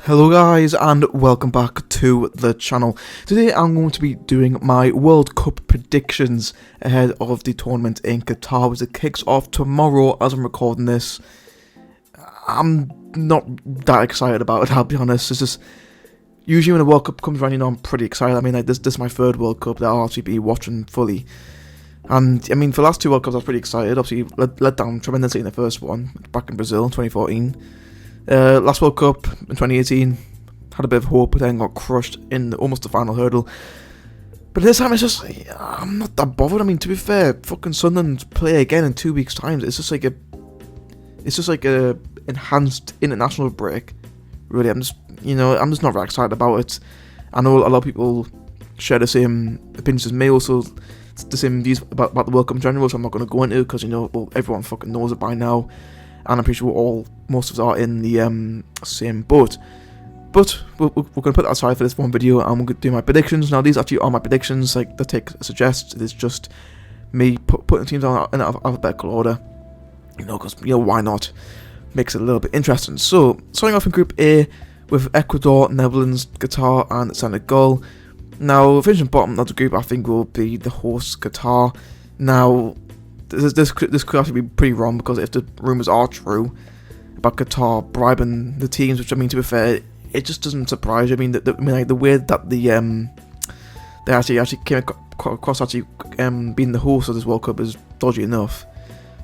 Hello guys and welcome back to the channel. Today I'm going to be doing my World Cup predictions ahead of the tournament in Qatar, which it kicks off tomorrow as I'm recording this. I'm not that excited about it, I'll be honest. It's just, usually when the World Cup comes around, I'm pretty excited. I mean, this is my third World Cup that I'll actually be watching fully. And I mean, for the last two World Cups I was pretty excited. Obviously let down tremendously in the first one, back in Brazil in 2014. Last World Cup in 2018, had a bit of hope, but then got crushed in almost the final hurdle. But this time, it's just, I'm not that bothered. I mean, to be fair, fucking Sunderland play again in 2 weeks' time. It's just like a enhanced international break. Really, I'm just not very excited about it. I know a lot of people share the same opinions as me. Also, the same views about the World Cup in general. So I'm not going to go into it because everyone fucking knows it by now. And I'm pretty sure most of us are in the same boat. But we're going to put that aside for this one video, and we're going to do my predictions. Now, these actually are my predictions, like the tick suggests. It is just me putting teams on in alphabetical order. Because, why not? Makes it a little bit interesting. So, starting off in Group A with Ecuador, Netherlands, Qatar, and Senegal. Now, finishing bottom of the group, I think, will be the host, Qatar. Now, this could actually be pretty wrong, because if the rumours are true about Qatar bribing the teams, which, I mean, to be fair, it just doesn't surprise you. I mean, the way that they actually came across being the host of this World Cup is dodgy enough.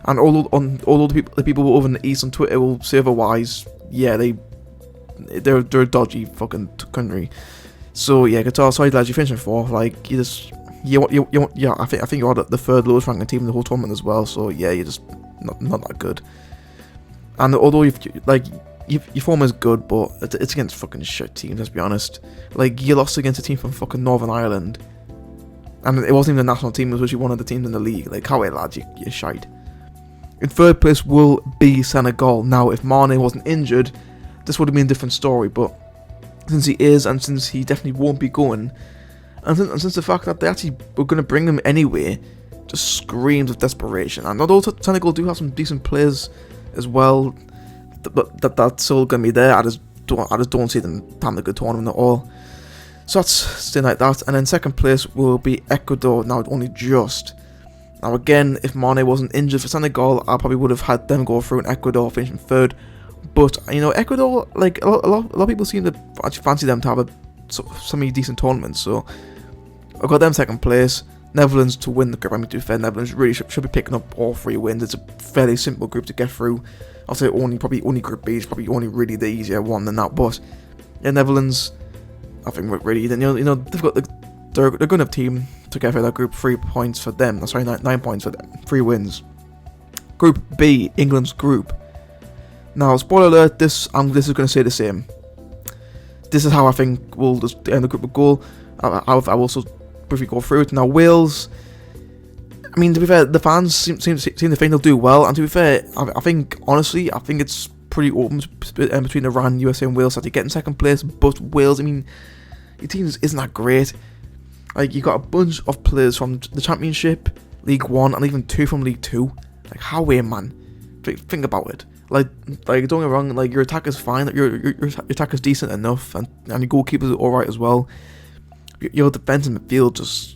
And although the people over in the East on Twitter will say otherwise, yeah, they're a dodgy fucking country. So yeah, Qatar, sorry lads, you finished in fourth. Like, I think you are the third lowest ranking team in the whole tournament as well. So yeah, you're just not that good. And although your form is good, but it's against fucking shit teams. Let's be honest. Like, you lost against a team from fucking Northern Ireland, and it wasn't even the national team. It was actually one of the teams in the league. Like, how lads, you're shite. In third place will be Senegal. Now, if Mane wasn't injured, this would have been a different story. But since he is, and since he definitely won't be going, and since the fact that they actually were going to bring him anyway, just screams of desperation. And although Senegal do have some decent players as well, but that's still going to be there. I just don't see them having a good tournament at all. So that's staying like that. And then second place will be Ecuador. Now, only just. Now again, if Mane wasn't injured for Senegal, I probably would have had them go through, and Ecuador finishing third. But Ecuador, like a lot of people seem to actually fancy them to have some decent tournaments. So I've got them second place. Netherlands to win the group. I mean, to be fair, Netherlands really should be picking up all 3 wins. It's a fairly simple group to get through. I'll say only Group B is probably only really the easier one than that. But yeah, Netherlands, I think really, then they've got they're a good enough team to get through that group. 3 points for them. Sorry, 9 points for them. 3 wins. Group B, England's group. Now, spoiler alert, this is going to say the same. This is how I think we'll just end the group with goal. I will also briefly go through it. Now, Wales, I mean, to be fair, the fans seem to think they'll do well. And to be fair, I think it's pretty open between Iran, USA, and Wales. So they get in second place. But Wales, I mean, your team isn't that great. Like, you got a bunch of players from the Championship, League One, and even 2 from League Two. Like, how weird, man. Think about it. Like, don't get me wrong. Like, your attack is fine. Your attack is decent enough, and your goalkeepers are all right as well. Your defense in the field it's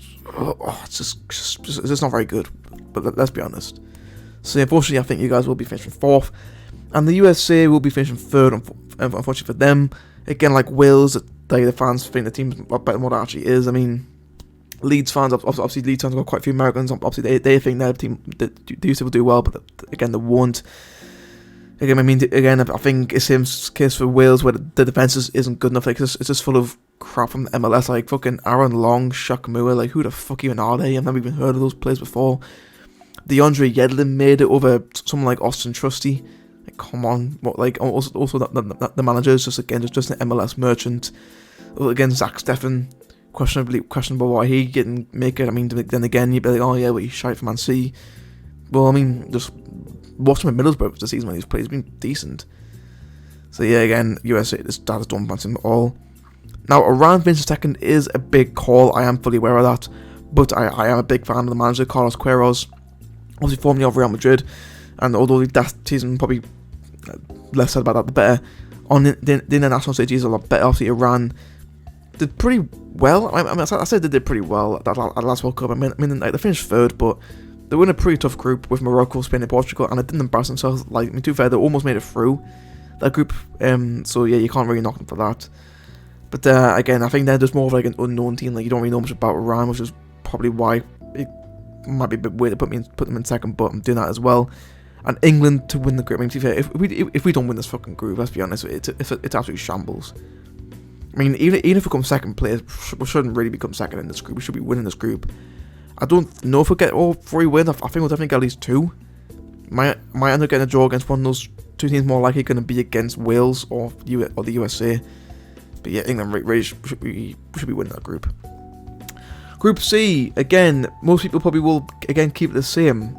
just not very good. But let's be honest. So unfortunately, I think you guys will be finishing fourth, and the USA will be finishing third. Unfortunately for them, again, like Wales, the fans think the team's better than what it actually is. I mean, Leeds fans, obviously Leeds fans have got quite a few Americans. Obviously, they think their team they used to do well, but again, they won't. Again, I mean, I think it's the same case for Wales, where the defense isn't good enough. Like, it's just full of crap from the MLS, like fucking Aaron Long, Shaq Moore. Like, who the fuck even are they? I've never even heard of those players before. DeAndre Yedlin made it over someone like Austin Trusty. Like, come on, what? Like, also the manager is just an MLS merchant. Again, Zach Steffen, questionable why he didn't make it. I mean, then again, you'd be like, oh yeah, well, he's shite for Man City. Well, I mean, just watch him at Middlesbrough this season when he's played. He's been decent. So yeah, again, USA, this data don't fancy him at all. Now, Iran finishing second is a big call. I am fully aware of that. But I am a big fan of the manager, Carlos Queiroz. Obviously formerly of Real Madrid. And although that season, probably less said about that, the better. on the international stages a lot better. Obviously, Iran did pretty well. I said they did pretty well at that last World Cup. I mean, like, they finished third, but they were in a pretty tough group with Morocco, Spain, and Portugal, and they didn't embarrass themselves. Like, to be fair, they almost made it through that group. So yeah, you can't really knock them for that. But again, I think they're just more of like an unknown team. Like, you don't really know much about Iran, which is probably why it might be a bit weird to put them in second. But I'm doing that as well. And England to win the group. I mean, to be fair, if we don't win this fucking group, let's be honest, it's absolutely shambles. I mean, even if we come second place, we shouldn't really become second in this group. We should be winning this group. I don't know if we'll get all 3 wins. I think we'll definitely get at least 2. Might end up getting a draw against one of those 2 teams. More likely going to be against Wales or the USA. But yeah, England really should be winning that group. Group C, again, most people probably will again keep it the same.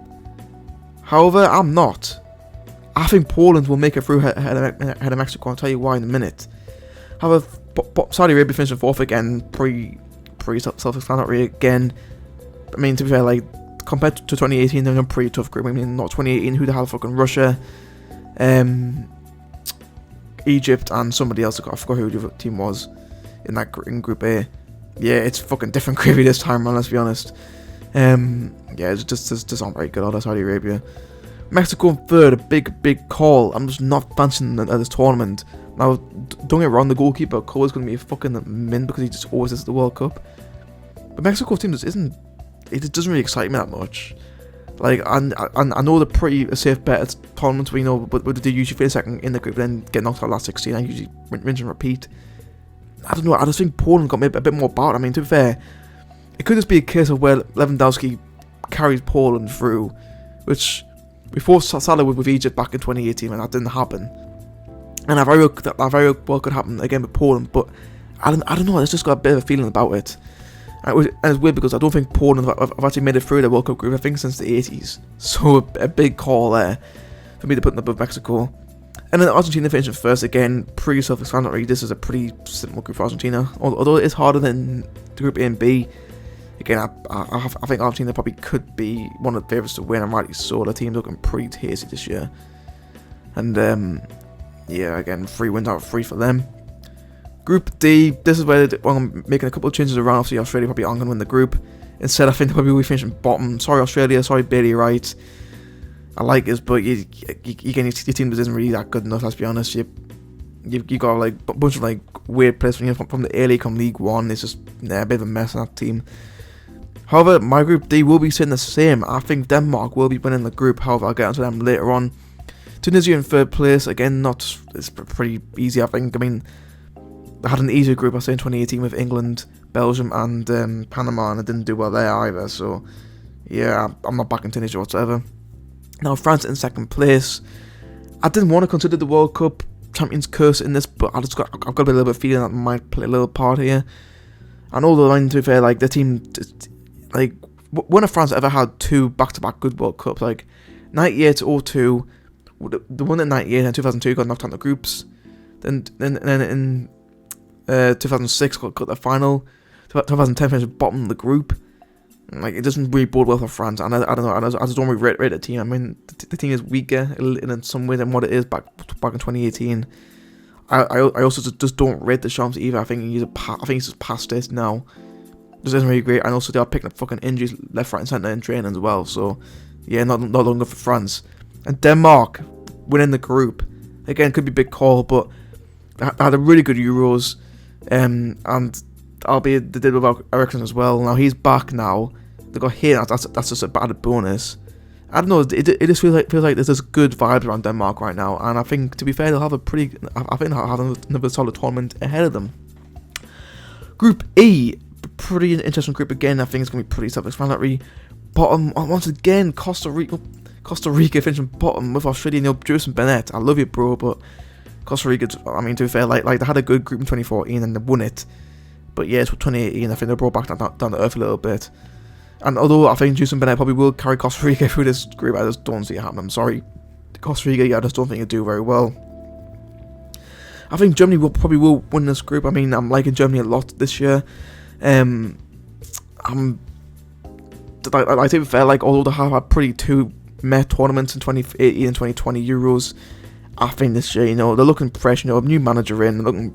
However, I'm not. I think Poland will make it through ahead of Mexico. I'll tell you why in a minute. However, Saudi Arabia finished 4th again, pretty self-explanatory again. I mean, to be fair, like, compared to 2018, they're in a pretty tough group. I mean, not 2018, who the hell fucking Russia, Egypt, and somebody else. I forgot who the other team was in Group A. Yeah, it's fucking different gravy this time around, let's be honest. Yeah, it's just not very good out of Saudi Arabia. Mexico in 3rd, a big call. I'm just not fancying this tournament. Now, don't get me wrong, the goalkeeper Cole is going to be a fucking min because he just always is at the World Cup. But Mexico's team just doesn't really excite me that much. Like, and I know they're pretty safe bet at tournaments, but they usually finish second in the group, then get knocked out last 16, and usually rinse and repeat. I don't know, I just think Poland got maybe a bit more about it. I mean, to be fair, it could just be a case of where Lewandowski carries Poland through, which before Salah with Egypt back in 2018, and that didn't happen. And that very well could happen again with Poland, but I don't know, it's just got a bit of a feeling about it. And it's weird because I don't think Poland have actually made it through the World Cup group, I think, since the 80s. So a big call there for me to put them above Mexico. And then Argentina finishing 1st, again, pretty self-explanatory. This is a pretty simple group for Argentina, although it's harder than the group A and B. Again, I think Argentina probably could be one of the favourites to win, and rightly so. The team's looking pretty tasty this year. And yeah, again, 3 wins out of 3 for them. Group D, this is where I'm making a couple of changes around. Obviously, Australia probably aren't going to win the group. Instead, I think they probably will be finishing bottom. Sorry, Australia. Sorry, Bailey Wright. I like this, but your team isn't really that good enough. Let's be honest. You got like a bunch of like weird players from the A-League, from League One. It's just a bit of a mess in that team. However, my Group D will be sitting the same. I think Denmark will be winning the group. However, I'll get into them later on. Tunisia in 3rd place. Again, it's pretty easy, I think. I mean, I had an easier group, I say, in 2018 with England, Belgium, and Panama, and I didn't do well there either. So, yeah, I'm not backing Tunisia whatsoever. Now, France in 2nd place. I didn't want to consider the World Cup Champions curse in this, but I've got a little bit of feeling that might play a little part here. And all the line, to be fair, like, the team, like, when have France ever had 2 back-to-back good World Cups? Like, 98 to 02, the one in 98 and 2002 got knocked out in the groups. Then in 2006 got the final. 2010 finished bottom of the group. Like, it doesn't really bode well for France, and I don't know. I just don't really rate the team. I mean, the team is weaker in some way than what it is back in 2018. I also just don't rate the Champs either. I think he's just past it now. This isn't really great, and also they are picking up fucking injuries left, right, and centre in training as well. So yeah, not longer for France. And Denmark winning the group again could be a big call, but they had a really good Euros, and albeit they did without Ericsson as well. Now he's back now. They got hit. That's just a bad bonus. I don't know. It just feels like there's this good vibes around Denmark right now, and I think, to be fair, they'll have they'll have another solid tournament ahead of them. Group E, pretty interesting group again. I think it's gonna be pretty self-explanatory. Bottom once again, Costa Rica finishing bottom with Australia. Jason Bennett, I love you, bro, but Costa Rica, I mean, to be fair, like they had a good group in 2014 and they won it. But yeah, it's 2018. I think they brought back down to earth a little bit. And although I think Jason Bennett probably will carry Costa Rica through this group, I just don't see it happening. I'm sorry, Costa Rica. Yeah, I just don't think it'll do very well. I think Germany probably will win this group. I mean, I'm liking Germany a lot this year. I think fair, like, although they have had pretty 2 meh tournaments in 2018 and 2020 Euros, I think this year, they're looking fresh, a new manager in, looking,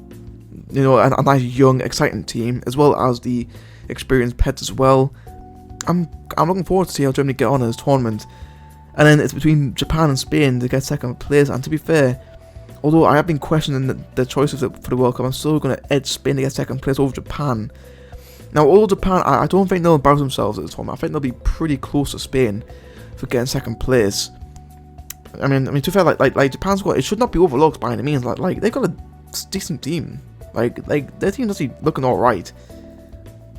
a nice young, exciting team, as well as the experienced pets as well. I'm looking forward to see how Germany get on in this tournament. And then it's between Japan and Spain to get second place. And to be fair, although I have been questioning the choices for the World Cup, I'm still going to edge Spain to get second place over Japan. Now, although Japan, I don't think they'll embarrass themselves at this tournament. I think they'll be pretty close to Spain for getting second place. I mean, to be fair, like Japan's squad, it should not be overlooked by any means. Like they've got a decent team. Like their team's actually looking all right.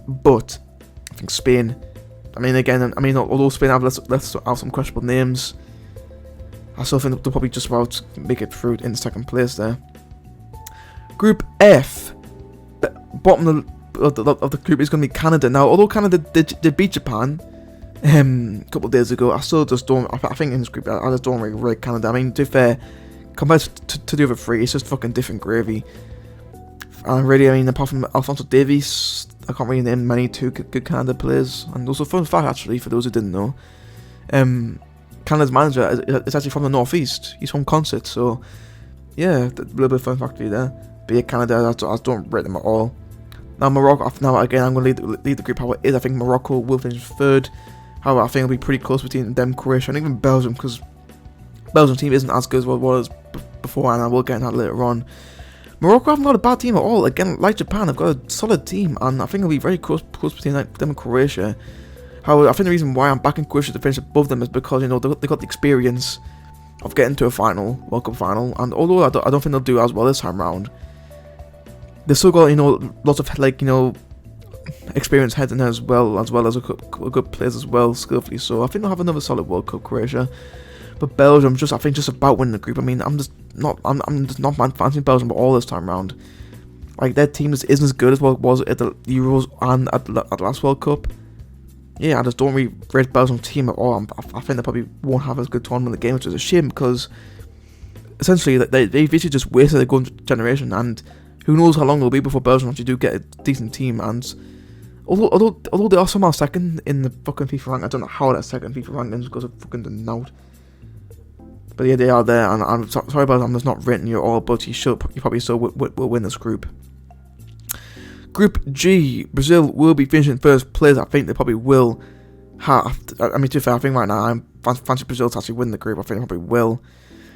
But I think Spain. Although Spain have some questionable names, I still think they'll probably just about make it through in second place there. Group F, the bottom of the group is going to be Canada. Now, although Canada did beat Japan a couple of days ago, I still just don't. I think in this group, I just don't really rate Canada. I mean, to be fair, compared to the other three, it's just fucking different gravy. And really, apart from Alphonso Davies, I can't really name many two good Canada players. And also, fun fact actually, for those who didn't know, Canada's manager is actually from the northeast. He's from Consett, so yeah, a little bit of fun fact for you there. But yeah, Canada, I don't rate them at all. Now Morocco. Now again, I'm going to lead the group how it is. I think Morocco will finish third. However, I think it'll be pretty close between them, Croatia, and even Belgium, because Belgium's team isn't as good as what it was before, and I will get into that later on. Morocco haven't got a bad team at all. Again, like Japan, they've got a solid team, and I think it'll be very close between them and Croatia. However, I think the reason why I'm backing Croatia to finish above them is because they've got the experience of getting to a final, World Cup final, and although I don't think they'll do as well this time round, they've still got lots of experienced heads in there as well as a good players as well, skillfully. So I think they'll have another solid World Cup, Croatia. But Belgium, I think just about winning the group. I mean, I'm just not fancying Belgium all this time round. Like, their team isn't as good as what it was at the Euros and at the last World Cup. Yeah, I just don't really rate Belgium's team at all. I think they probably won't have as good tournament in the game, which is a shame, because essentially they basically just wasted their golden generation, and who knows how long it'll be before Belgium actually do get a decent team. And although they are somehow second in the fucking FIFA rank, I don't know how they're second FIFA rankings because of fucking the nout. But yeah, they are there, and I'm sorry about that, I'm just not rating you at all, but you probably still will win this group. Group G, Brazil will be finishing first place. I think they probably will have to, to be fair, I think right now I'm fancy Brazil to actually win the group. I think they probably will.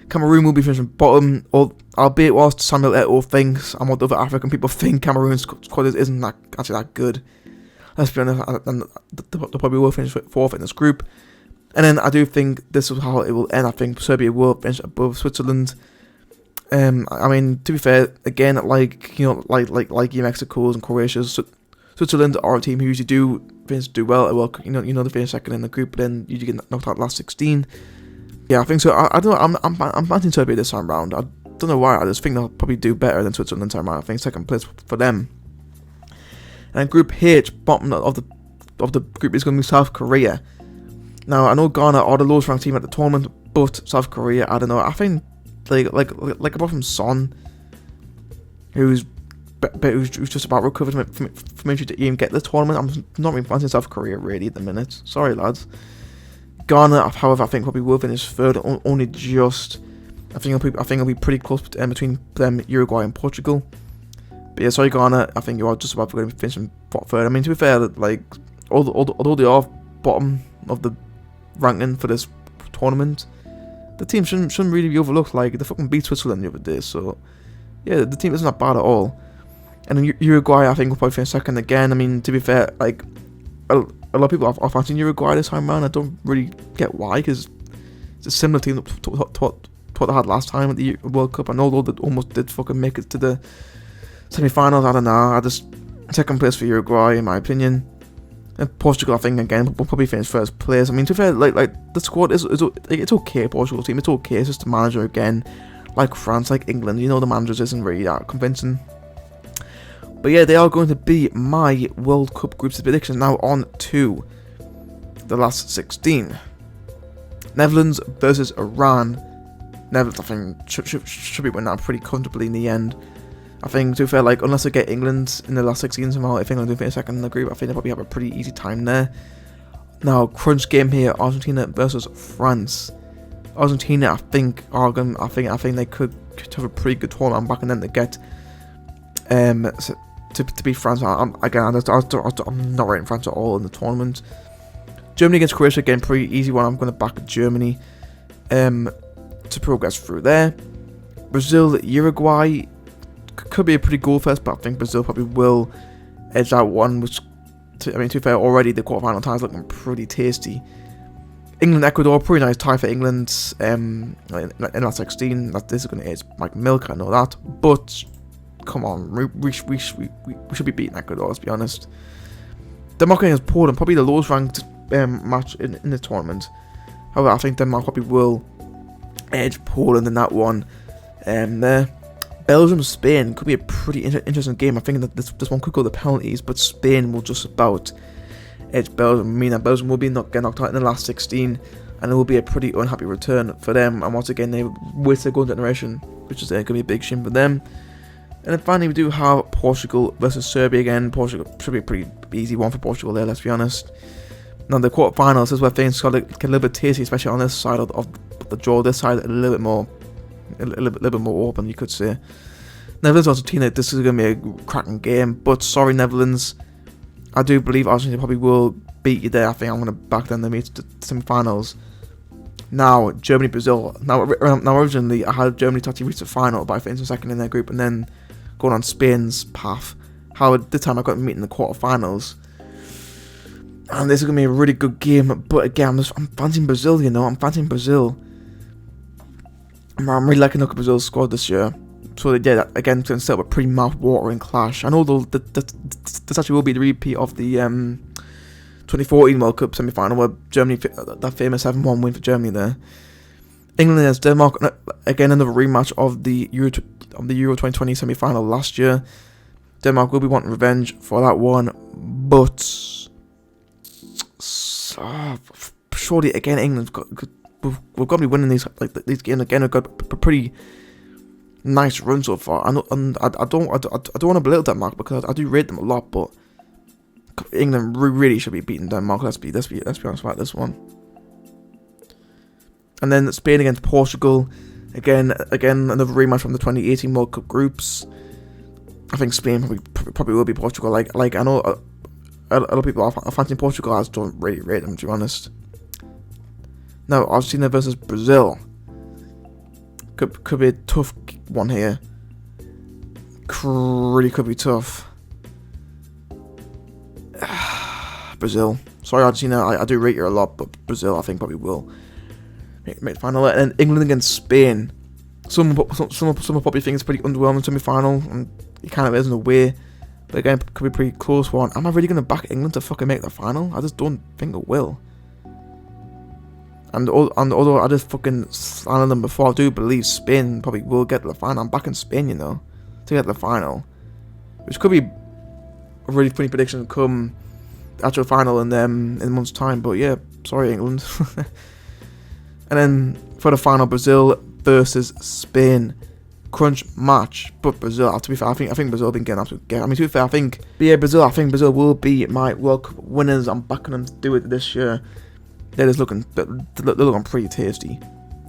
Cameroon will be finishing bottom, albeit whilst Samuel Eto'o thinks, and what other African people think, Cameroon's squad isn't actually that good. Let's be honest, they probably will finish fourth in this group. And then I do think this is how it will end. I think Serbia will finish above Switzerland. To be fair, again, like Mexico's and Croatia's, Switzerland are a team who usually do well at World Cup. They finish second in the group, but then usually get knocked out last 16. Yeah, I think so. I don't know. I'm fancying Serbia this time round. I don't know why. I just think they'll probably do better than Switzerland this time round. I think second place for them. And Group H, bottom of the group, is going to be South Korea. Now, I know Ghana are the lowest ranked team at the tournament, but South Korea, I don't know. I think like apart from Son, who's just about recovered from injury to even get the tournament, I'm not really fancying South Korea really at the minute. Sorry, lads. Ghana, however, I think probably will finish third, only just. I think it'll be pretty close between them, Uruguay and Portugal. But yeah, sorry Ghana, I think you are just about going to be finishing third. I mean, to be fair, like although they are bottom of the ranking for this tournament, the team shouldn't really be overlooked. Like, they fucking beat Switzerland the other day, so yeah, the team isn't that bad at all. And then Uruguay, I think, will probably finish second again. I mean, to be fair, like a lot of people are fancying Uruguay this time around. I don't really get why, because it's a similar team to what they had last time at the World Cup. And although they almost did fucking make it to the semi-finals, I don't know. Second place for Uruguay, in my opinion. And Portugal, I think, again, will probably finish first place. I mean, to be fair, like the squad is it's okay. Portugal's team, it's okay. It's just the manager again, like France, like England. The managers isn't really that convincing. But yeah, they are going to be my World Cup groups prediction. Now on to the last 16. Netherlands versus Iran. Netherlands, I think, should be winning that pretty comfortably in the end. I think, to be fair, like, unless they get England in the last 16 somehow, I think they'll do finish second in the group. I think they'll probably have a pretty easy time there. Now, crunch game here, Argentina versus France. Argentina, I think they could have a pretty good tournament back and then to get to beat France. I'm not rating France at all in the tournament. Germany against Croatia, again, pretty easy one. I'm going to back Germany to progress through there. Brazil, Uruguay could be a pretty goal fest, but I think Brazil probably will edge out one. Which, to be fair, already the quarterfinal tie is looking pretty tasty. England, Ecuador, pretty nice tie for England in last 16. This is going to edge Mike Milk, I know that, but come on, we should be beating Ecuador, let's be honest. Denmark against Poland, probably the lowest ranked match in the tournament. However, I think Denmark probably will edge Poland in that one. There. Belgium, Spain could be a pretty interesting game. I think that this one could go to penalties, but Spain will just about edge Belgium. I mean that Belgium will be getting knocked out in the last 16, and it will be a pretty unhappy return for them. And once again, they waste their golden generation, which is going to be a big shame for them. And then finally, we do have Portugal versus Serbia again. Portugal should be a pretty easy one for Portugal there, let's be honest. Now, the quarterfinals is where things got a little bit tasty, especially on this side of the draw. This side, a little bit more open, you could say. Netherlands, Argentina, this is going to be a cracking game. But sorry, Netherlands. I do believe Argentina probably will beat you there. I think I'm going to back them to meet the semi-finals. Now, Germany, Brazil. Now, originally, I had Germany to actually reach the final by finishing second in their group and then going on Spain's path. However, this time I got to meet in the quarterfinals. And this is going to be a really good game. But again, I'm fancying Brazil, you know. I'm fancying Brazil. I'm really liking the look of Brazil's squad this year. So, yeah, that, again, it's going to set up a pretty mouth-watering clash. I know this actually will be the repeat of the 2014 World Cup semi-final where Germany, that famous 7-1 win for Germany there. England against Denmark, again, another rematch of the Euro 2020 semi-final last year. Denmark will be wanting revenge for that one, but surely again England's we've got to be winning these games again. We've got a pretty nice run so far. I don't want to belittle Denmark because I do rate them a lot, but England really should be beating Denmark. Let's be honest about this one. And then Spain against Portugal. Again, another rematch from the 2018 World Cup groups. I think Spain probably will be Portugal. Like I know a lot of people are fancying Portugal. I just don't really rate them, to be honest. Now, Argentina versus Brazil. Could be a tough one here. Really could be tough. Brazil. Sorry, Argentina. I do rate you a lot, but Brazil, I think, probably will make the final. And then England against Spain. Some probably think it's pretty underwhelming semi-final, and it kind of is in a way. But again, could be a pretty close one. Am I really going to back England to fucking make the final? I just don't think it will. And although I just fucking slandered them before, I do believe Spain probably will get to the final. I'm backing Spain, you know, to get to the final. Which could be a really funny prediction come the actual final in a month's time. But yeah, sorry, England. And then for the final, Brazil versus Spain. Crunch match, but Brazil. To be fair, I think Brazil have been getting absolute. I mean, to be fair, I think Brazil will be my World Cup winners. I'm backing them to do it this year. They're looking pretty tasty,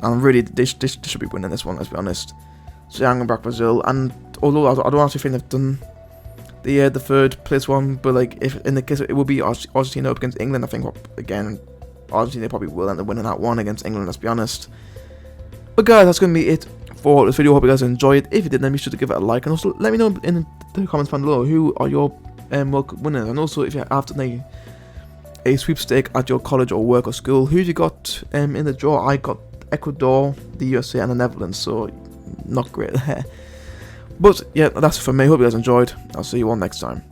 and really they should be winning this one. Let's be honest. So yeah, I'm going back Brazil, and although I don't actually think they've done the third place one, but like if in the case it will be Argentina up against England, I think again Argentina probably will end up winning that one against England. Let's be honest. But guys, that's going to be it for this video. Hope you guys enjoyed. If you did, then be sure to give it a like, and also let me know in the comments down below who are your World Cup winners, and also if you have done a sweepstake at your college or work or school, who you got in the draw. I got Ecuador, the USA, and the Netherlands, so not great there. But yeah, that's it for me. Hope you guys enjoyed. I'll see you all next time.